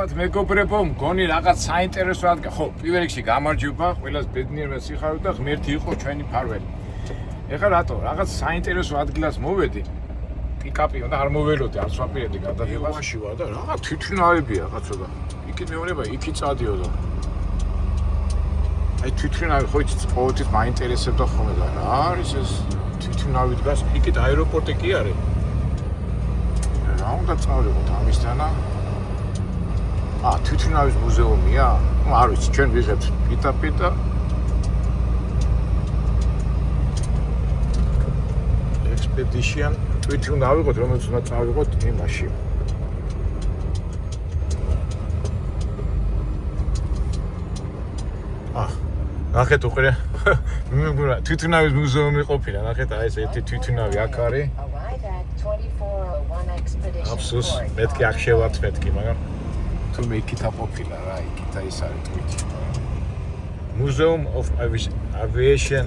ალბათ მეგობრებო, მგონი რაღაც საინტერესო ადგილი. ხო, პირველ რიგში გამარჯობა, ყველას ბედნიერება სიხარულით და ღმერთი იყო ჩვენი ფარველი. ეხლა რატო? რაღაც საინტერესო ადგილას მოვედი. პიკაპი და არ მოველოდი, არ სვაპირედი გადაღებას. ვაში ვარ და რაღაც თვითმფრინავებია რაღაცა. იქით მეუბნება, იქით წადიოდა. აი თვითმფრინავი ხო იცით, ყოველთვის მაინტერესებდა ხოლმე და რა არის ეს თვითმფრინავი დგას, იქით აეროპორტი კი არის. რა უნდა წავიღოთ ამისთანა? თვითმფრინავის მუზეუმია? არ ვიცი, ჩვენ ვიღებთ პიტა expedition თვითონ ავიღოთ, რომელიც უნდა წავიღოთ იმაში. ნახეთ უყურე. მეგობრებო, თვითმფრინავის მუზეუმი ყოფილა, ნახეთ აი ეს ერთი თვითმფრინავი აქ არის. აფსოს, მეთქი აქ შევართ მეთქი, მაგრამ თუმე იქითა ყოფილა რა, იქითა ის არის თვითი. Museum of Aviation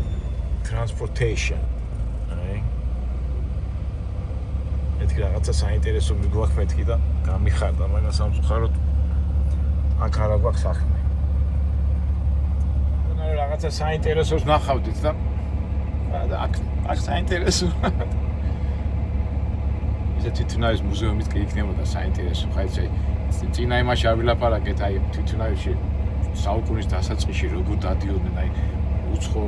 Transportation. მეთქი რაღაცა საინტერესო მიგვაქვს მეთქი და გამიხარდა, მაგრამ სამწუხაროდ აქ არ აქვს საქმე. რაღაცა საინტერესოს ნახავდით და აქ საინტერესო. ისე თვითმფრინავის მუზეუმით კი იქნებოდა საინტერესო, ხა იცი, წინა იმაში არ ვილაპარაკეთ, აი თვითმფრინავში საუკუნის დასაწყისში როგორ დადიოდნენ, აი უცხო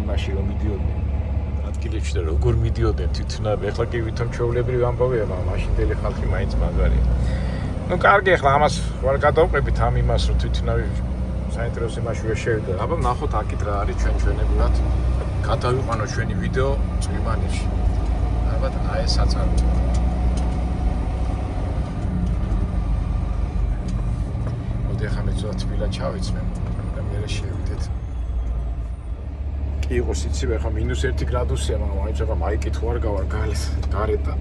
იმაში რომ მიდიოდნენ ადგილებში და როგორ მიდიოდნენ თვითმფრინავები, ეხლა კი ვითომ ჩვეულებრივი ამბავია, მაგრამ მაშინდელი ხალხი მაინც მაგარია. ნუ კარგი, ეხლა ამას ვარ გადავყებით ამ იმას, რომ თვითმფრინავი საინტერესო იმაში ვერ შევიდა. აბა ნახოთ აქეთ რა არის ჩვენებურად. გადავიყვანო ჩვენი ვიდეო წვიმანში. ალბათ აი ეს საწარმო. მოდი ახლა მე ცოტა თბილად ჩავიცმე და მერე შევიდეთ. კი იყოს იცი, ახლა -1 გრადუსია, მაგრამ მაინც ახლა მაიკით ვარ გავარ გარეთ და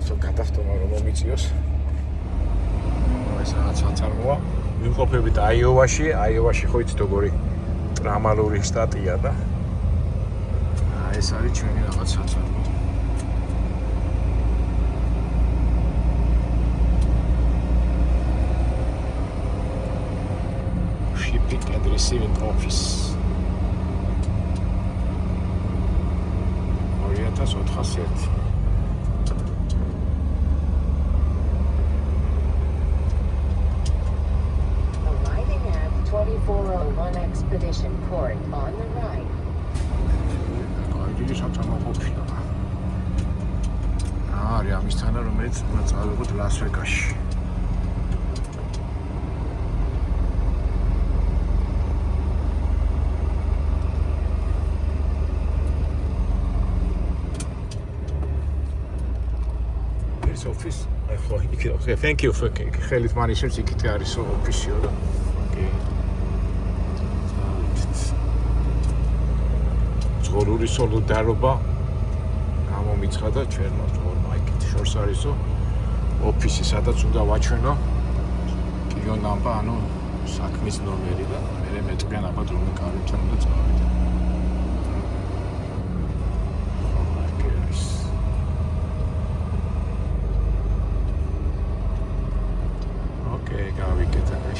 ცოტა გადახტომა რომ მომიწიოს. ეს რაღაც საწარმოა. ვიმყოფებით აიოვაში ხო იცით როგორი ტრამალური შტატია და ეს არის ჩვენი რაღაც საწარმო. Shipping and receiving office. 2401. Arriving at 2401 Expedition Port on the right. დიდი საწარმო ყოფილა. არის ამისთანა რომელიც უნდა წავიღოთ ლას-ვეგასში. office. Okay, thank you for ხელით მანიშნებს იქით არის ოფისიო და okay. ზღორური სოლიდარობა გამომიცხადა ჩვენმა ზღორმა იქით შორს არისო ოფისი სადაც უნდა ვაჩვენო კლიენტ ნამბა ანუ საქმის ნომერი და მე მეტყვიან აბა რომელი კარით უნდა წავიდე.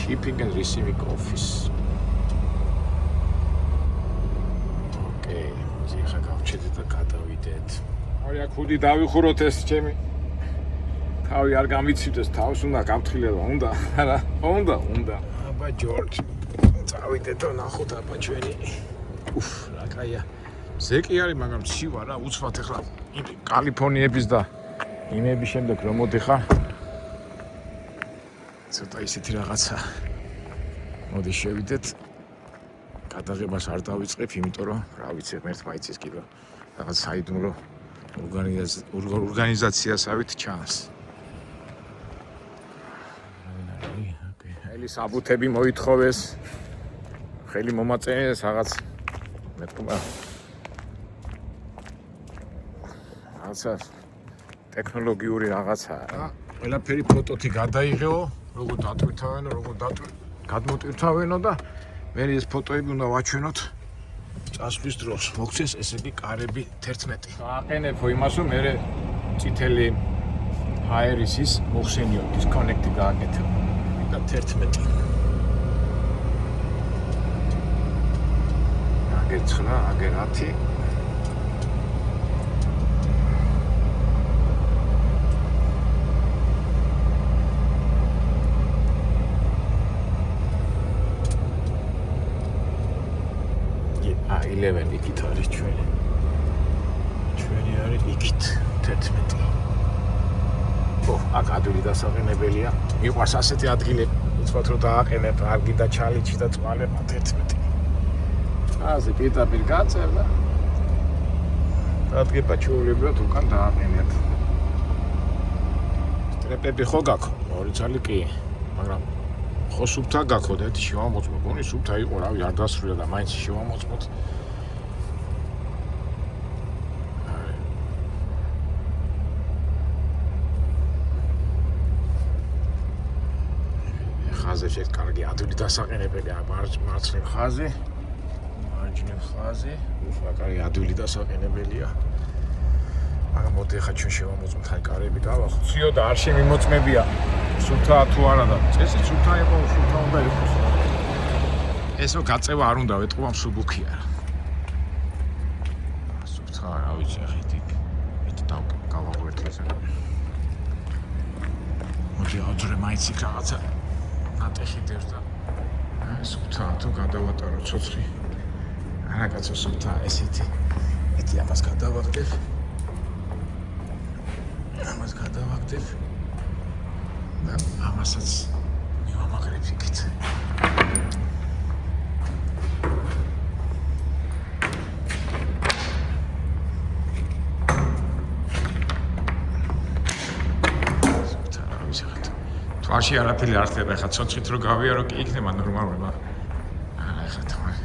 Shipping and receiving office. Okay, ზიხა გავჩედით და გადავიდეთ. აი აქ ხუდი დავიხუროთ ეს ჩემი. თავი არ გამიცივდეს, თავს უნდა გავთხილება, უნდა, არა? უნდა. აბა ჯორჯ. წავიდეთ და ნახოთ აბა ჩვენი. რა კაია. ზეკი არის, მაგრამ ცივა რა, უცბად ახლა კალიფორნიების და იმების შემდეგ რომ მოდიხარ. ცოტა ისეთი რაღაცა. მოდი შევიდეთ. გადაღებას არ დავიწყებ, იმიტომ რომ რა ვიცი, ერთ მაიცის კიდე რაღაც საიდუმლო ორგანიზაციასავით ჩანს. ხელი საბუთები მოითხოვეს. ხელი მომაწენეს რაღაც მეთქმა. რაღაცა ტექნოლოგიური რაღაცაა რა. ყველაფერი ფოტოთი გადაიღეო. როგორ დატვირთავენო, გადმოტვირთავენო და მე ეს ფოტოები უნდა ვაჩვენოთ წასვლის დროს. მოგცეს ესე იგი კარები 11. აყენებო იმას, რომ მე წითელი ჰაერისის მოხსენიო, დისკონექტი გააკეთე. 11 აგერ 9 აგერ 10 11 იქით არის ჩვენი არის იქით 11 აქ ადვილი დასაყენებელია მიყვარს ასეთი ადგილები უცბად რომ დააყენებ არ გინდა ჩალიჩი და წვალება 11 აზე პირდაპირ გაწევ და დადგება ჩვეულებრივად უკან დააყენებ სტრეპები ხო გაქვს ორი ძალი კი მაგრამ ხო სუფთა გაქვს და ერთი შევამოწმო გონი სუფთა იყო რავი არ დასრულა და მაინც შევამოწმოთ ხაზზე შეიძლება კარგი ადვილი დასაყენებელი მარცხნივ ხაზი მარჯვნივ ხაზი უშუალოდ კარგი ადვილი დასაყენებელია მაგრამ მოდი ახლა ჩვენ შევამოწმოთ აი კარები დავახო ციო და არ შემიმოწმებია სუფთა თუ არა და წესი სუფთა იყო სუფთა უნდა იყოს ესო გაწევა არ უნდა ვეტყობა მსუბუქი არა სუფთა რა ვიცი ახლა ით გავაღვერთ ესე მოდი აძრე მაინც იქ რაღაცა ნატეხი დევს და სუფთა თუ გადავატარო ცოცხი არა კაცო სუფთა ესეთი ამას გადავაგდებ და ამასაც მივამაგრებ იქით თვალში არაფერი არ ხდება ხა ცოცხით რო გავიარო კი იქნება ნორმალური მაგრამ არა ხა თვალ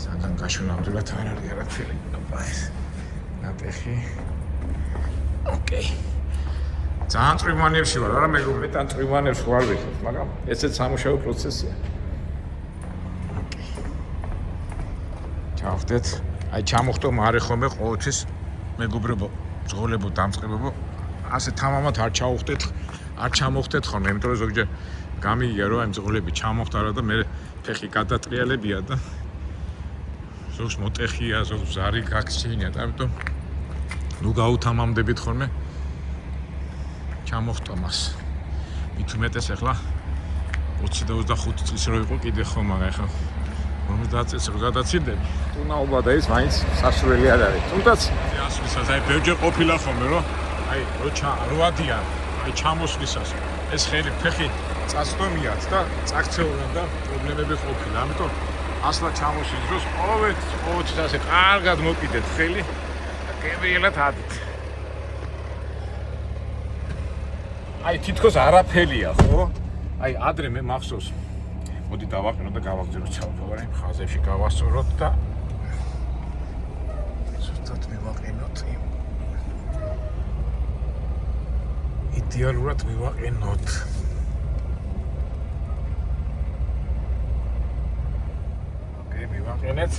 საგან გაშუნამდვილად არ არის არაფერი ეს ნატეხი ოკეი ძალიან წვიმანებში ვარ არა მეგობრებო მეტად წვიმანებში ვარ ვიხოთ მაგრამ ესეც სამუშაო პროცესია ჩავხდეთ აი ჩამოხტო მარე ხომე ყოველთვის მეგობრებო ძღოლებო დამწყებებო ასე თამამად არ ჩამოხდეთ ხოლმე იმიტომ რომ ზოგჯერ გამიგია რომ აი ძღოლები ჩამოხტარა და მე ფეხი გადატრიალებია და ზოგს მოტეხია ზოგს ზარი გაქცევინია და ამიტომ ნუ გაუთამამდებით ხოლმე ჩამოხტო მას მით უმეტეს ახლა 20 და 25 წლის რო იყო კიდე ხო მაგრამ ახლა 50 წელს რო გადაცილდები ტუნაობა და ეს მაინც სასურველი არ არის თუნდაც ასვისას აი ბევრჯერ ყოფილა ხოლმე რომ აი რო ადიან აი ჩამოსვლისას ეს ხელი ფეხი წასდომიათ და წაქცეულან და პრობლემები ყოფილა ამიტომ ასლა ჩამოსვლის დროს ყოველთვის ასე კარგად მოკიდეთ ხელი და გემრიელად ადით აი თითქოს არაფერია ხო? აი ადრე მე მახსოვს. მოდი დავაყენო და გავაგზავნო ჩავფავარე ხაზებში გავასწოროთ და ზუსტად მივაყენოთ იდეალურად მივაყენოთ. ოკეი, მივაყენეთ.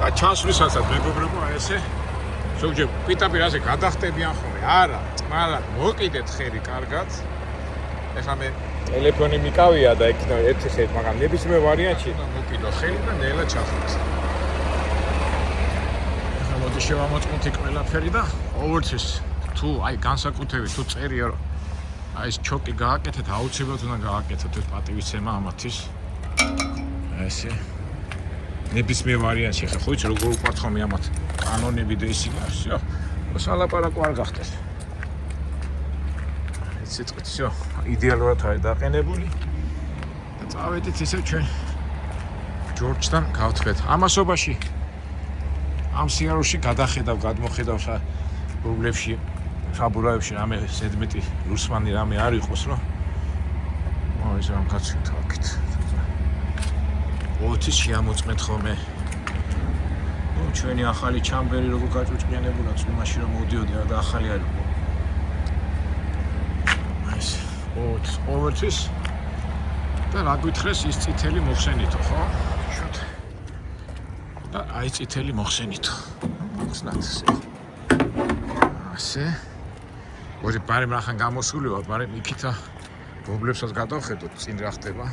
და ჩასვლისაცაც მეგობრებო, აი ესე ზოგჯერ პირდაპირ ასე გადახტებიან ხოლმე. არა, მაგრამ მოკიდეთ ხელი კარგად. ეხლა მე ტელეფონი მიკავია და იქ ერთი ხელი, მაგრამ ნებისმიერ ვარიანტში მოკიდო ხელი და ნელა ჩახდით. ეხლა მოდი შევამოწმოთ იქ ყველაფერი და ყოველთვის თუ აი განსაკუთრებით თუ წერია რომ აი ეს ჩოკი გააკეთეთ, აუცილებლად უნდა გააკეთოთ ეს პატივისცემა ამათთვის. ესე ნებისმიერ ვარიანტში ხა ხო იცი როგორ უყვართ ხოლმე ამათ კანონები და ისინი всё. სალაპარაკო არ გახდეს. სიტყვით всё. იდეალურად არის დაყენებული. და წავედით ისე ჩვენ ჯორჯთან გავთქვეთ. ამასობაში ამ სიარულში გადახედავ, გადმოხედავ პრობლემებში, საბურავებში რამე ზედმეტი რუსმანი რამე არ იყოს, რომ ეს რამ კაცი თქით. ოთის შეამოწმეთ ხოლმე. ნუ ჩვენი ახალი ჩამბერი როგორ გაჭუჭყიანებულა წვიმაში რომ მოდიოდი და ახალი არის. ეს ოთის და რა გითხრეს ის წითელი მოხსენითო, ხო? შუთ. და აი წითელი მოხსენითო. ხსნათ ესე. ასე. ორი პარემ რახან გამოსული ვარ, პარემ იქითა ბობლებსაც გადავხედოთ წინ რა ხდება.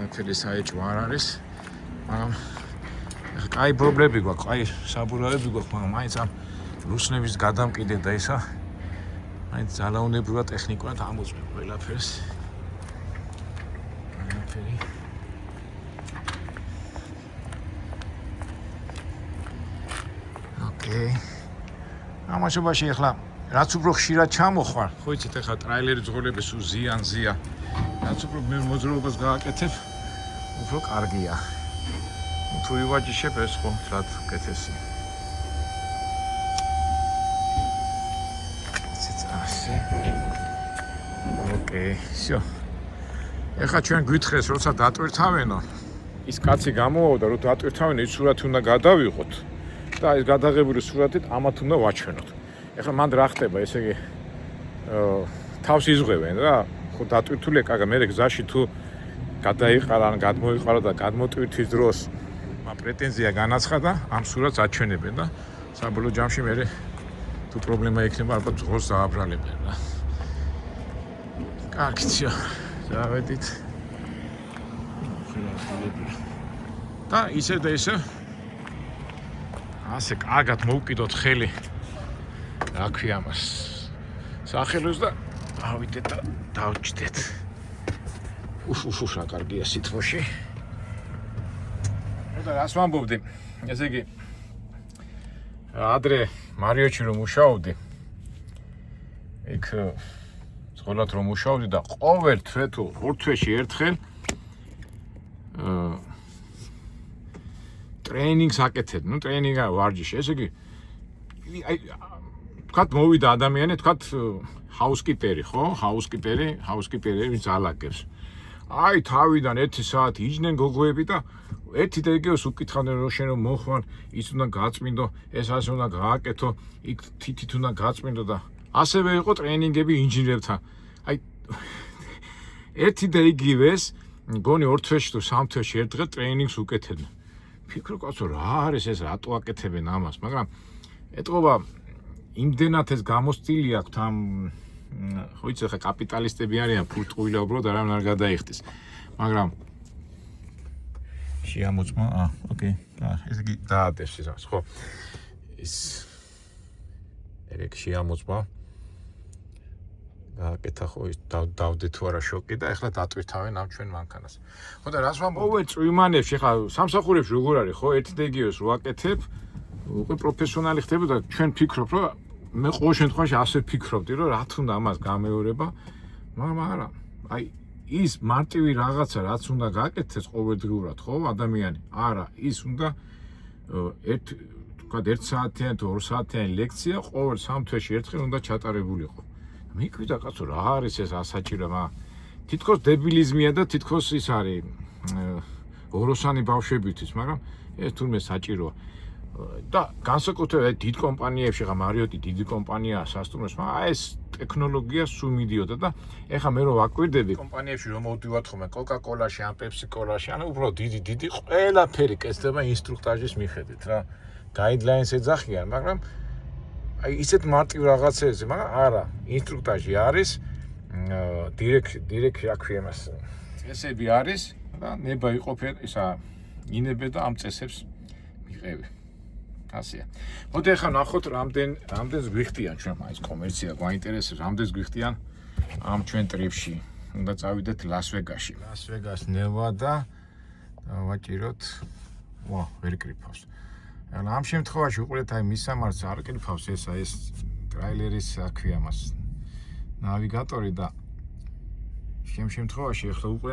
ფერი საეჭვო არ არის, მაგრამ კაი პრობლემები გვაქვს, კაი საბურავები გვაქვს, მაგრამ მაინც ამ რუსნების გადამკიდე და ისა მაინც ძალაუნებრივად ტექნიკურად ამოწმებ ყველაფერს. ყველაფერი. ოკეი. ამაშობაში ახლა რაც უფრო ხშირად ჩამოხვარ, ხო იცით ახლა ტრაილერი ძღოლები სულ ზია. რაც უფრო მე მოძრაობას გააკეთებ, უფრო კარგია. თუ ივაჯიშებ ეს ხომ რაც უკეთესი. ასე. ოკეი, всё. ეხლა ჩვენ გვითხრეს, როცა დატვირთავენო, ის კაცი გამოვაოდა, რომ დატვირთავენო, ის სურათი უნდა გადავიღოთ და ეს გადაღებული სურათით ამათ უნდა ვაჩვენოთ. ეხლა მანდ რა ხდება, ესე იგი თავს იზღვევენ რა. ხო დატვირთულია, კაგა, მე გზაში თუ გადაიყარა, ან გადმოიყარა და გადმოტვირთვის დროს პრეტენზია განაცხადა, ამ სურათს აჩვენებენ და საბოლოო ჯამში მე თუ პრობლემა ექნება, ალბათ ძღოლს დააბრალებენ რა. კარგია, დავედით. და ისე და ისე ასე კარგად მოვკიდოთ ხელი. რა ქვია მას? სახელოს და ავიდეთ და დავჭდეთ. რა კარგია სიტყვაში. და რას ვამბობდი? ესე იგი ადრე მარიოჩი რომ მუშაობდი, იქ სკოლად რომ მუშაობდი და ყოველ თვე თუ ორ თვეში ერთხელ ტრეინინგს აკეთებ, ტრეინინგა ვარჯიში. ესე იგი თქვათ მოვიდა ადამიანი, თქვათ ჰაუსკიპერი, ხო? ჰაუსკიპერი ვინც ალაგებს. აი თავიდან 1 საათი იჯნენ გოგოები და ერთი და იგივეს უკითხავდნენ, რომ შენ რომ მოხვარ, ის უნდა გაწმინდო, ეს ასე უნდა გააკეთო, იქ თითით უნდა გაწმინდო და ასევე იყო ტრეინინგები ინჟინერებთან. აი ერთი და იგივეს მგონი 2 თვეში თუ 3 თვეში ერთდღე ტრეინინგს უკეთებდნენ. ფიქრო კაცო, რა არის ეს, რატო აკეთებენ ამას, მაგრამ ეტყობა იმდენად ეს გამოსწილი აქვთ ამ ხო იცი ხა კაპიტალისტები არიან, ფურტყვილა უბრალოდ არამ არ გადაიხდის. მაგრამ შეამოწმა, ოკეი. ესე იგი დაადევს ის, ხო. ის ეგ შეამოწმა. გააკეთა ხო ის დავდე თუ არა შოკი და ეხლა დატვირთავენ ამ ჩვენ მანქანას. ხო და რას ვამბობ? ყოველ წვიმანებში ხა სამსახურებში როგორ არის, ხო, ერთი და იგივეს რო აკეთებ, უკვე პროფესიონალი ხდება და ჩვენ ფიქრობ, რომ მე ყოველ შემთხვევაში ასე ფიქრობდი, რომ რა თქმა უნდა ამას გამეორება, მაგრამ არა. აი ის მარტივი რაღაცა რაც უნდა გააკეთდეს ყოველდღიურად, ხო, ადამიანი. არა, ის უნდა თქვა 1 საათიანი თუ 2 საათიანი ლექცია ყოველ 3 თვეში ერთხელ უნდა ჩატარებულიყო. მიკვირდა კაცო, რა არის ეს ასაჭირო, მაგრამ თითქოს დებილიზმია და თითქოს ის არის ოროსანი ბავშვებისთვის, მაგრამ ეს თურმე საჭიროა. და განსაკუთრებით დიდ კომპანიებში, ხა მარიოტი დიდი კომპანიაა სასტუმროს, მაგრამ ეს ტექნოლოგია სულ მიდიოდა და ეხლა მე რო ვაკვირდები კომპანიებში რომ მოვდივართ ხოლმე კოკა-კოლაში, ან პეპსი-კოლაში, ანუ უბრალოდ დიდი ყველაფერი კეთდება ინსტრუქტაჟის მიხედვით რა. გაიდლაინს ეძახიან, მაგრამ აი ისეთ მარტივ რაღაცებზე, მაგრამ არა, ინსტრუქტაჟი არის, დირექტ რა ქვია მას, წესები არის და ნება იყოფენ ისა ინებე და ამ წესებს მიყევი. ასეა. მოდი ახლა ნახოთ რამდენს გვიხდიან ჩვენ მაინც კომერცია გვაინტერესებს, რამდენს გვიხდიან ამ ჩვენ ტრიპში. უნდა წავიდეთ ლას-ვეგასში. ლას-ვეგას, ნევადა და ვაჭიროთ. ვა, ვერ კრიფავს. ამ შემთხვევაში უყურეთ, აი მისამართს არ კრიფავს ეს ტრაილერის აქვია მას ნავიგატორი და შემთხვევაში ახლა უკვე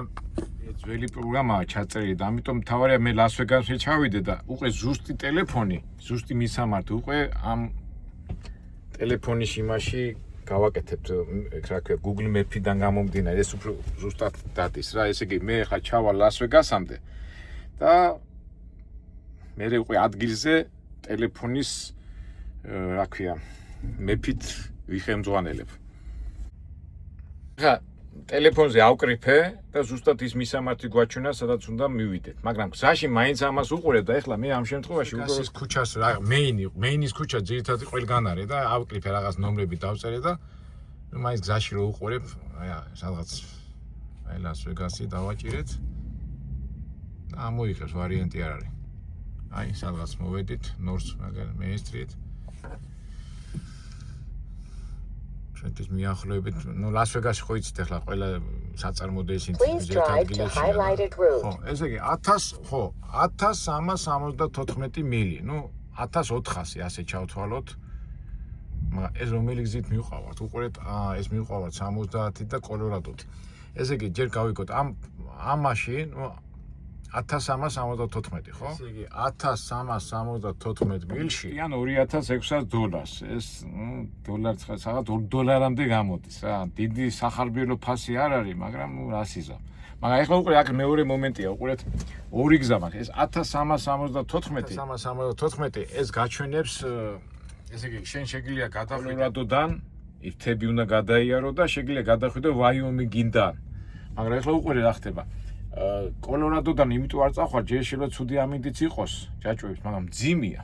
ძველი პროგრამაა ჩაწერილი და ამიტომ თავარია მე ლას-ვეგასში ჩავიდე და უკვე ზუსტი ტელეფონი, ზუსტი მისამართი უკვე ამ ტელეფონის იმაში გავაკეთებთ, რა ქვია, Google Map-დან გამომდინარე, ეს უფრო ზუსტად დადის რა, ესე იგი მე ხა ჩავა ლას-ვეგასამდე და მე უკვე ადგილზე ტელეფონის რა ქვია, Map-ით ვიხემძღვანელებ. ხა ტელეფონზე ავკრიფე და ზუსტად ის მისამართი გვაჩვენა, სადაც უნდა მივიდეთ. მაგრამ გზაში მაინც ამას უყურებ და ეხლა მე ამ შემთხვევაში უბრალოდ ქუჩას რა მეინის ქუჩა ძირითადად ყველგან არის და ავკრიფე რაღაც ნომრები დავწერე და მაინც გზაში რო უყურებ, აი სადღაც აი ლას-ვეგასი დავაჭირეთ და ამოიღებს ვარიანტი არ არის. აი სადღაც მოვედით ნორს მეინ სტრიტ ჩვენთვის მიახლოებით, ნუ ლას-ვეგასი ხო იცით ახლა ყველა საწარმოო Please drive to highlighted route. ხო, ესე იგი 1374 მილი, ნუ 1400 ასე ჩავთვალოთ. მაგრამ ეს რომელი გზით მივყავართ? უყურეთ, ეს მივყავართ 70 და კოლორადოთი. ესე იგი ჯერ გავიგოთ ამაში, ნუ 1374, ხო? ესე იგი 1374 მილში ან $2600. ეს, ნუ, დოლარს რაღაც $2 გამოდის რა. დიდი სახარბიელო ფასი არ არის, მაგრამ ნუ რა სიზა. მაგრამ ეხლა უყურე აქ მეორე მომენტია, უყურეთ, ორი გზა მაქვს. ეს 1374 ეს გაჩვენებს ესე იგი შენ შეგიძლია გადახვიდოდან, ირთები უნდა გადაიარო და შეგიძლია გადახვიდო ვაიომინგიდან. მაგრამ ეხლა უყურე რა ხდება. კოლორადოდან იმიტომ არ წახვალ, ჯერ შეიძლება ცუდი ამინდიც იყოს ჯაჭვებს, მაგრამ მძიმეა.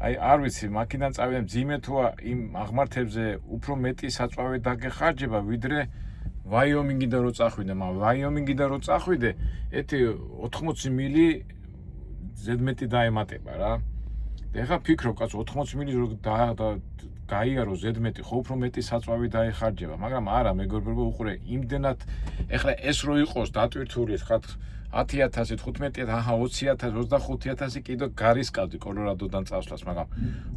აი არ ვიცი, მაქედან წავიდე მძიმე თუ იმ აღმართებზე უფრო მეტი საწვავი დაგეხარჯება, ვიდრე ვაიომინგიდან რო წახვიდე, მაგრამ ვაიომინგიდან რო წახვიდე, ეთი 80 მილი ზედმეტი დაემატება რა. და ეხლა ფიქრობ, კაც 80 მილი რო გაიარო ზედმეტი, ხო უფრო მეტი საწვავი დაეხარჯება, მაგრამ არა, მეგობრებო, უყურე, იმდენად ეხლა ეს რო იყოს დატვირთული, ხათ 10000, 15,000, 20,000, 25,000 კიდო გარისკავდი კოლორადოდან წასვლას, მაგრამ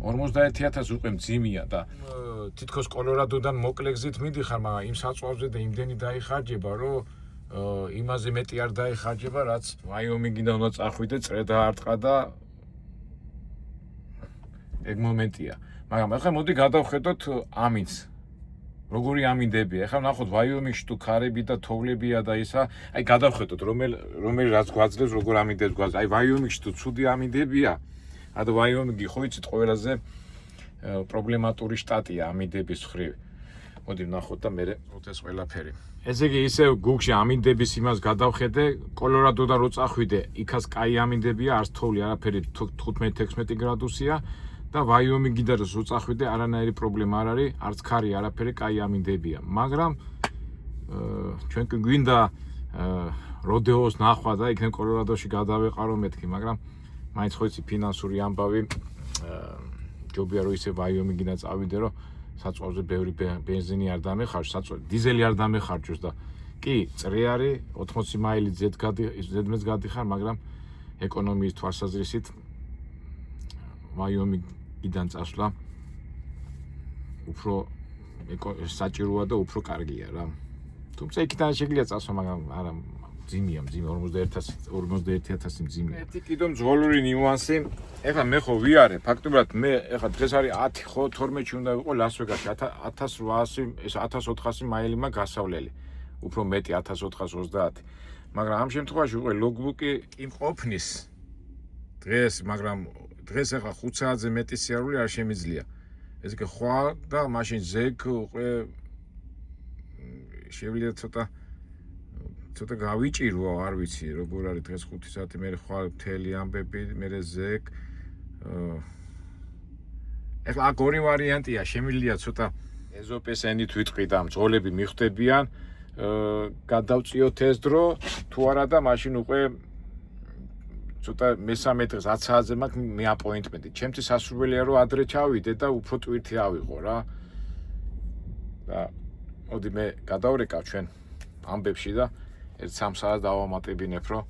51,000 უკვე მძიმეა და თითქოს კოლორადოდან მოკლე გზით მიდიხარ, მაგრამ იმ საწვავზე და იმდენი დაიხარჯება, რომ იმაზე მეტი არ დაიხარჯება, რაც ვაიომინგიდან უნდა წახვიდე, წრე დაარტყა და ეგ მომენტია. მაგრამ ახლა მოდი გადავხედოთ ამინდს. როგორი ამინდებია? ახლა ნახოთ ვაიომინგში თუ ქარები და თოვლებია და ისა, აი გადავხედოთ რომელი რაც გვაძლევს, როგორ ამინდებს გვაძლევს. აი ვაიომინგში თუ ცუდი ამინდებია, ადა ვაიომინგი ხო იცით ყველაზე პრობლემატური შტატია ამინდების მხრივ. მოდი ვნახოთ და მე ეს ყველაფერი. ესე იგი ისე Google-ში ამინდების იმას გადავხედე, კოლორადოდან რო წახვიდე, იქაც კაი ამინდებია, არც თოვლი არაფერი 15-16 გრადუსია. და ვაიომინგიდან რო წახვიდე, არანაირი პრობლემა არ არის, არც ქარი არაფერი კაი ამინდებია. მაგრამ ჩვენ კი გვინდა როდეოს ნახვა და იქნებ კოლორადოში გადავეყარო მეთქი, მაგრამ მაინც ხო იცი ფინანსური ამბავი ჯობია რომ ისე ვაიომინგიდან წავიდე, რომ საწვავზე ბევრი ბენზინი არ დამეხარჯოს, დიზელი არ დამეხარჯოს და კი, წრე არის 80 მაილი ზედმეტს გადიხარ, მაგრამ ეკონომიის თვალსაზრისით ვაიომინგიდან წასვლა უფრო საჭიროა და უფრო კარგია რა. თუმცა იქიდან შეგიძლია წასვა, მაგრამ არა მძიმეა, 41,000 მძიმეა. ერთი კიდო მძღოლური ნიუანსი, ეხლა მე ხო ვიარე, ფაქტობრივად მე ეხლა დღეს არის 10 ხო 12-ში უნდა ვიყო ლას-ვეგასში, 1800 ეს 1400 მაილი მაქვს გასავლელი. უფრო მეტი 1430. მაგრამ ამ შემთხვევაში უკვე ლოგბუკი იმყოფნის დღეს, მაგრამ დღეს ახლა 5 საათზე მეტი სიარული არ შემიძლია. ეს კი ხვალ და მაშინ ზეგ უკვე შეგვიძლია ცოტა გავიჭირო, არ ვიცი, როგორ არის დღეს 5 საათი, მე ხვალ მთელი ამბები, მე ზეგ. ეხლა აქ ორი ვარიანტია, შემიძლია ცოტა ეზოპესენით ვიტყვი და მძღოლები მიხვდებიან, გადავწიოთ ეს დრო, თუ არა და მაშინ უკვე ცოტა მესამე დღეს 10 საათზე მაქვს მე აპოინტმენტი. ჩემთვის სასურველია რომ ადრე ჩავიდე და უფრო ტვირთი ავიღო რა. და მოდი მე გადავრეკავ ჩვენ ამბებში და 1-3 საათს დავამატებინებ, რომ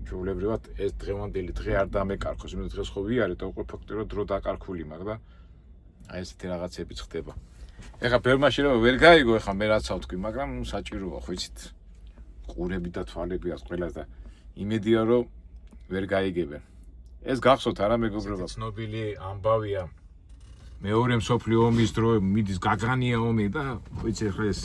ჩვეულებრივად ეს დღევანდელი დღე არ დამეკარქოს, იმიტომ დღეს ხო ვიარე და უკვე ფაქტობრივად დრო დაკარქული მაქვს და აი ესეთი რაღაცებიც ხდება. ეხლა ბევრმა შეიძლება ვერ გაიგო, ეხლა მე რაც ავთქვი, მაგრამ საჭიროა, ხო იცით. ყურები და თვალები აქვს ყველას და იმედია რომ ვერ გაიგებენ. ეს გახსოვთ არა მეგობრებო? ცნობილი ამბავია. მეორე მსოფლიო ომის დრო მიდის გაგანია ომი და ხო იცი ახლა ეს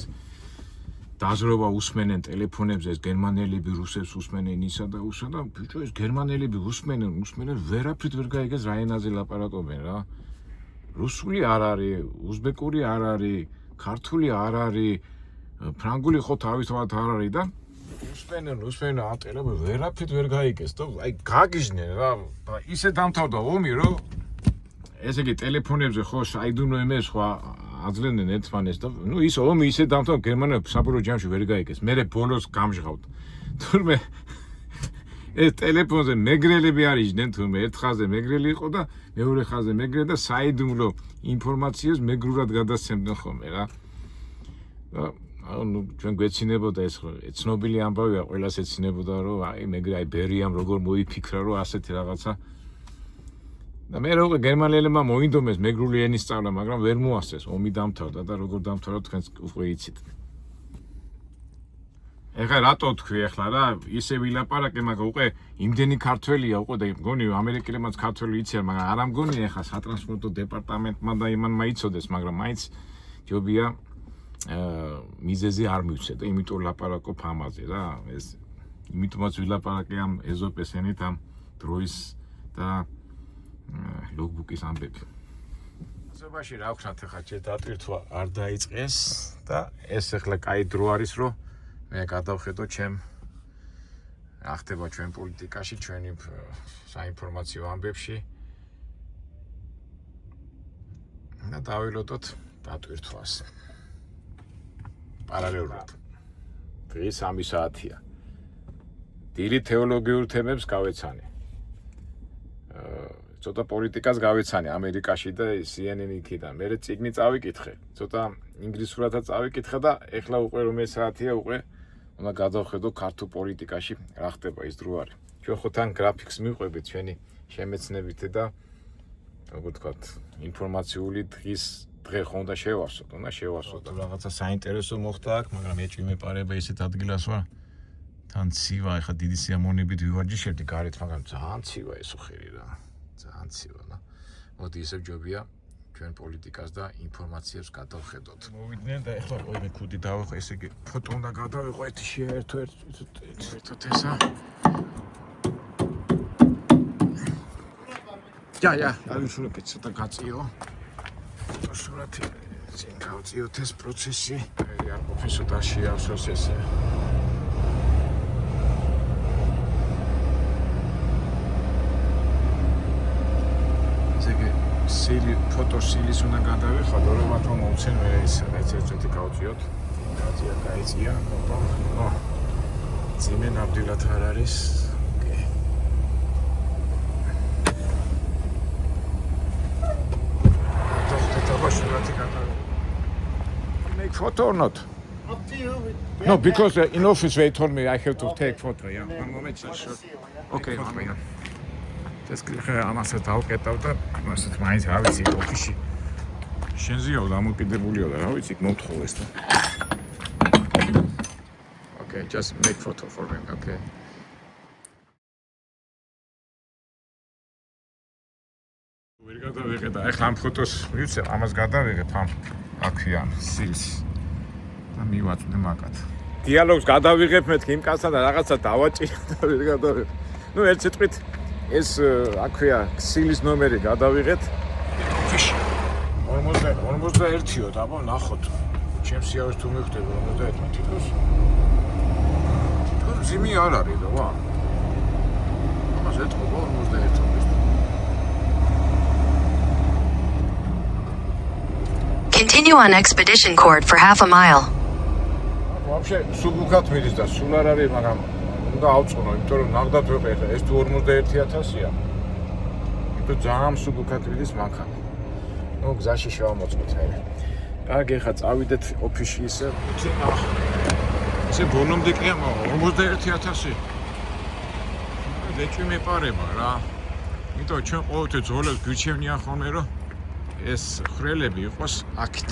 დაზრობა უსმენენ ტელეფონებზე, ეს გერმანელები რუსებს უსმენენ ისა და უსა და ბიჭო ეს გერმანელები უსმენენ ვერაფრით ვერ გაიგეს რა ენაზე ლაპარაკობენ რა. რუსული არ არის, უზბეკური არ არის, ქართული არ არის, ფრანგული ხო თავისთავად არ არის და უსმენენ ატელები ვერაფრით ვერ გაიგეს და აი გაგიჟნენ რა და ისე დამთავრდა ომი რომ ესე იგი ტელეფონებზე ხო საიდუმლო ემეს ხო აძლევდნენ ერთმანეთს და ნუ ის ომი ისე დამთავრდა გერმანელებს საბურავ ჯამში ვერ გაიგეს მე ბოლოს გამჟღავთ თურმე ეს ტელეფონზე მეგრელები არიჯდნენ თურმე ერთ ხაზზე მეგრელი იყო და მეორე ხაზზე მეგრელი და საიდუმლო ინფორმაციას მეგრურად გადასცემდნენ ხოლმე რა ანუ ჩვენ გვეცინებოდა ეს ცნობილი ამბავია ყველას ეცინებოდა რომ აი მეგრე აი ბერიამ როგორ მოიფიქრა რომ ასეთი რაღაცა და მე როგორ გერმანელებმა მოინდომეს მეგრული ენის სწავლა მაგრამ ვერ მოასწრეს ომი დამთავრდა და როგორ დამთავრდა თქვენს უკვე იცით ეხლა რატო თქვი ეხლა რა ისე ვილაპარაკე მაგრამ უკვე იმდენი ქართველია უკვე და მგონი ამერიკელებმაც ქართველი იციან მაგრამ არ ამგონი ეხლა სატრანსპორტო დეპარტამენტმა და იმანმა იცოდეს მაგრამ მაინც ჯობია მიზეზი არ მივცე და იმიტომ ლაპარაკობ ამაზე რა ეს იმიტომაც ვილაპარაკე ამ ეზოპეს ენით ამ დროის და ლოგბუკის ამბები ასობაში რა ვქნათ ახლა ჯერ დატვირთვა არ დაიწყეს და ეს ახლა კაი დრო არის რომ მე გადავხედო ჩემ რა ხდება ჩვენ პოლიტიკაში ჩვენი საინფორმაციო ამბებში და დავილოდოთ დატვირთვას პარალელურად დღის 3 საათია დილი თეოლოგიურ თემებს გავეცანი ცოტა პოლიტიკას გავეცანი ამერიკაში და CNN-იქიდან მე წიგნი წავიკითხე ცოტა ინგლისურადაც წავიკითხე და ეხლა უკვე რომელი საათია უკვე უნდა გადავხედო ქართულ პოლიტიკაში რა ხდება ის დრო არის ჩვენ ხო თან გრაფიკს მივყვებით ჩვენი შემეცნებით და როგორ ვთქვათ ინფორმაციული დღის დღე ხო უნდა შევასოთ და რაღაცა საინტერესო მოხდა აქ მაგრამ ეჭვი მეპარება ისეთ ადგილას ვარ თან ცივა ეხა დიდი სიამოვნებით ვივარჯიშებდი გარეთ მაგრამ ძალიან ცივა ეს ხერი რა ძალიან ცივა და მოდი ისევ ჯობია ჩვენ პოლიტიკას და ინფორმაციებს გადავხედოთ მოვიდნენ და ეხლა მე ქუდი დავიღო ესე იგი ფოტო უნდა გადავიღო ერთი შეერთო ერთად ესა ja ავიშურე ცოტა გაწიო სურათი წინ გავწიოთ ეს პროცესი არ ყოფილსო და შეავსოს ესე სილი ფოტოსილის უნდა გადავიხადო რომ მათო მოვცენ მე ის ერთ-ერთი გავწიოთ გაიწია ო ძიმე ნამდვილად არ არის Make photo or not? Up to you. No, because in office they told me I have to take photo. Yeah, one moment. Okay, one minute. Just ამასაც დავკეტავ და ამასაც მაინც რა ვიცი ოფისში. შენზეა დამოკიდებულიო და რა ვიცი მომთხოვეს და. Okay, just make photo for me. Okay. ვერ გადავიღე და ეხლა ამ ფოტოს ვიცი ამას გადავიღებ ამ აქვიან სილს და მივაწვდე მაგათ დიალოგს გადავიღებ მეთქი იმ კაცთან და რაღაცა დავაჭირე და ვერ გადავიღე ნუ ერთ სიტყვით ეს აქვია სილის ნომერი გადავიღეთ ოფისში 51-იო და ნახოთ ჩემს სიავის თუ მივხვდები 51 თითქოს ძიმი არ არის და ვა ამას ეთქობა 51 Continue on expedition court for half a mile. Вообще, სუბუქად მიდის და სულ არ არის, მაგრამ უნდა ავწუნო, იმიტომ რომ ნახდათ ვიყე, ეს თუ 51000-ია. იმიტომ ძალიან სუბუქად მიდის მანქანა. ნუ გზაში შევამოწმოთ მე. კარგი, ხა წავიდეთ ოფისში ისე. ესე ბონომდე კი ამა 51000. ეჭვი მეპარება რა. იმიტომ ჩვენ ყოველთვის ძოლებს გვიჩევნია ხოლმე რომ ეს ხრელები იყოს აქეთ.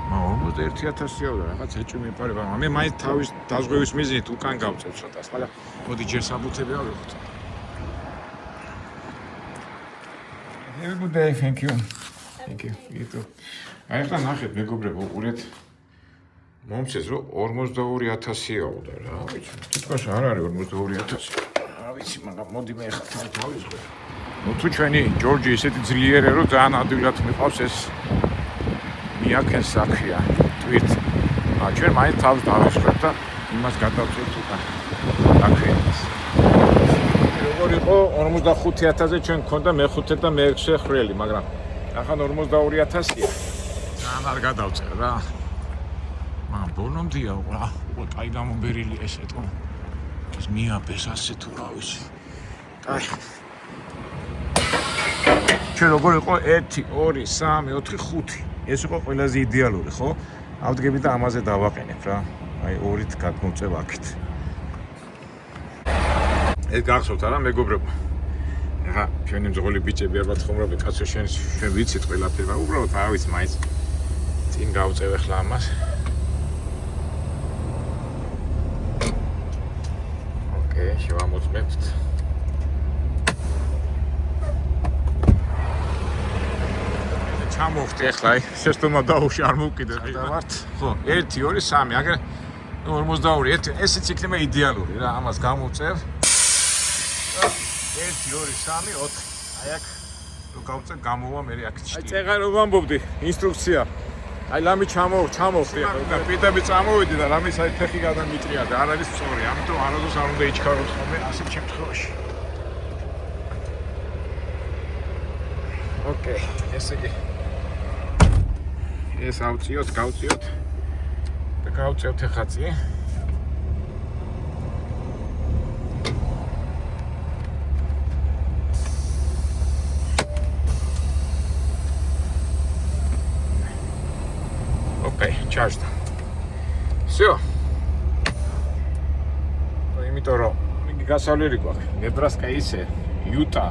მაგრამ 51000-ია და რაღაც ეჭვი მეპარება. მე მაინც თავის დაზღვევის მიზნით უკან გავწევ ცოტას, მაგრამ მოდი ჯერ საბუთები ავიღოთ. Have a good day, thank you. Thank you. You too. აი ხა ნახეთ მეგობრებო, უყურეთ. მომწეს რომ 42000-ია და რა ვიცი. თითქოს არ არის 42000. რა ვიცი, მაგრამ მოდი მე ხა თავისხმე. თუ ჩვენი ჯორჯი ისეთი ძლიერია რომ ძალიან ადვილად მიყავს ეს მიაქენს საქმეა ტვირთი ჩვენ მაინც თავს დავისხმევთ და იმას გადავწევთ უკან. აქეებს. როგორ იყო 45000-ზე ჩვენ გქონდა მე-5 და მე-6 ხრელი, მაგრამ ახლა 42000-ია. ძალიან არ გადავწერ რა. მაგრამ ბონომდია რა, უკვე კაი გამომბერილი ესეთო. ეს მიაბეს ასე თუ რა ვიცი. კაი. ჩვენ როგორ იყო 1 2 3 4 5. ეს იყო ყველაზე იდეალური, ხო? ავდგები და ამაზე დავაყენებ რა. აი 2-ით გადმოვწევ აქეთ. ეს გახსოვთ არა მეგობრებო? ახლა ჩვენი მძღოლი ბიჭები ალბათ ხუმრობენ, კაცო ჩვენ ვიცით ყველაფერი, მაგრამ უბრალოდ რა ვიცი, მაინც წინ გავწევ ახლა ამას. ოკეი, შევამოწმებთ. ჩამოვხდი ახლა, აი, სესტომა დაუში არ მოვკიდე და ვართ. ხო, 1 2 3, აგერ 42, ესეც იქნება იდეალური რა, ამას გამოვწევ. 1 2 3 4. აი აქ რო გავწევ, გამოვა მე აქ ჩიტი. აი წეღარ რო ვამბობდი, ინსტრუქცია. აი ლამი ჩამოვხდი ახლა და პიტები წამოვიდი და ლამის აი ფეხი გადამიტრია და არ არის სწორი, ამიტომ არადოს არ უნდა იჩქაროთ ხოლმე ასეთ შემთხვევაში. ოკეი, ესე იგი ეს გავწიოთ და გავწევთ ხაცი. ოკეი, ჩაჟდა. всё. იმიტომ რომ იგი გასავლელი გვაქვს. ნებრასკა ისე, იუტა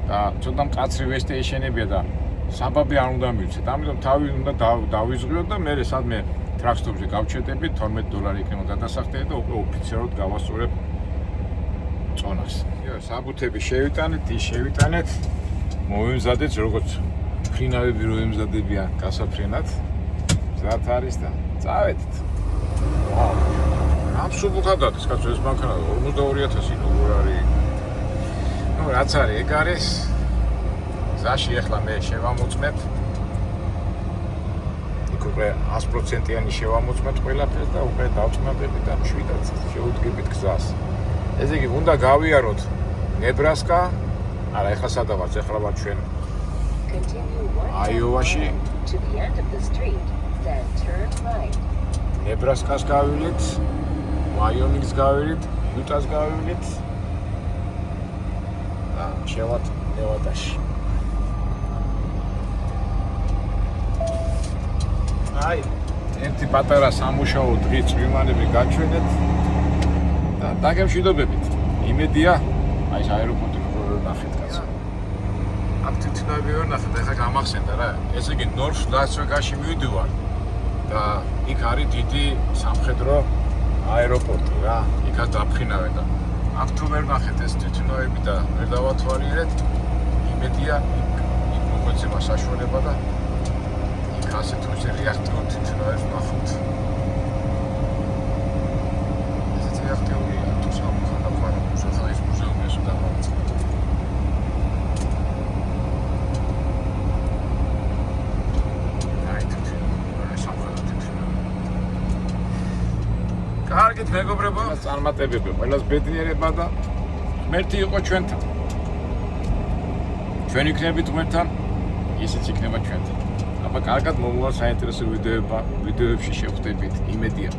და ცოტა მკაცრი ვესტეიშენებია და საბაბი არ უნდა მივცეთ. ამიტომ თავი უნდა დავიზღიოთ და მე სადმე ტრაქსტოპზე გავჩერდები, $12 იქნება გადასახდელი და უკვე ოფიციალურად გავასწორებ წონას. საბუთები შევიტანეთ, ის შევიტანეთ. მოვიმზადეთ როგორც ფრინავები რო ემზადებიან გასაფრენად. მზად არის და წავედით. ვაუ. აბსოლუტურად ის კაცო ეს მანქანა 42000 როგორ არის? ნუ რაც არის, ეგ არის. ზაში ახლა მე შევამოწმებ. იქ უკვე 100%-იანი შევამოწმეთ ყველაფერს და უკვე დავწმადებით და მშვიდად შევუდგებით გზას. ესე იგი, უნდა გავიაროთ ნებრასკა. არა, ახლა სადა ვართ? ახლა ვართ ჩვენ აიოვაში. ნებრასკას გავივლით, ვაიომინგს გავივლით, იუტას გავივლით და შევართ ნევადაში. აი, ერთი პატარა სამუშაო დღის წვიმანები გაჩვენეთ და დაგემშვიდობებით. იმედია, აი ეს აეროპორტი როგორ ნახეთ კაცო. აქ თვითონები ვერ ნახეთ, ახლა გამახსენდა რა. ესე იგი, ნორს ლას-ვეგასში მივდივარ და იქ არის დიდი სამხედრო აეროპორტი რა. იქაც დაფრინავენ და აქ თუ ვერ ნახეთ ეს თვითონები და ვერ დავათვალიერეთ, იმედია იქ მოგვეცემა საშუალება და ასე თუ რეაქტიულ თვითონებს ნახოთ. ეს რეაქტიულია თუ სამხატვრო მუზეუმის მუზეუმის უდავად. აი სამხატვრო თვითონ. კარგით მეგობრებო, წარმატებები ყველას ბედნიერება და ღმერთი იყო ჩვენთან. ჩვენ იქნებით ღმერთთან, ისიც იქნება ჩვენთან. აბა კარგად მომავალ საინტერესო ვიდეოებში შევხვდებით. იმედია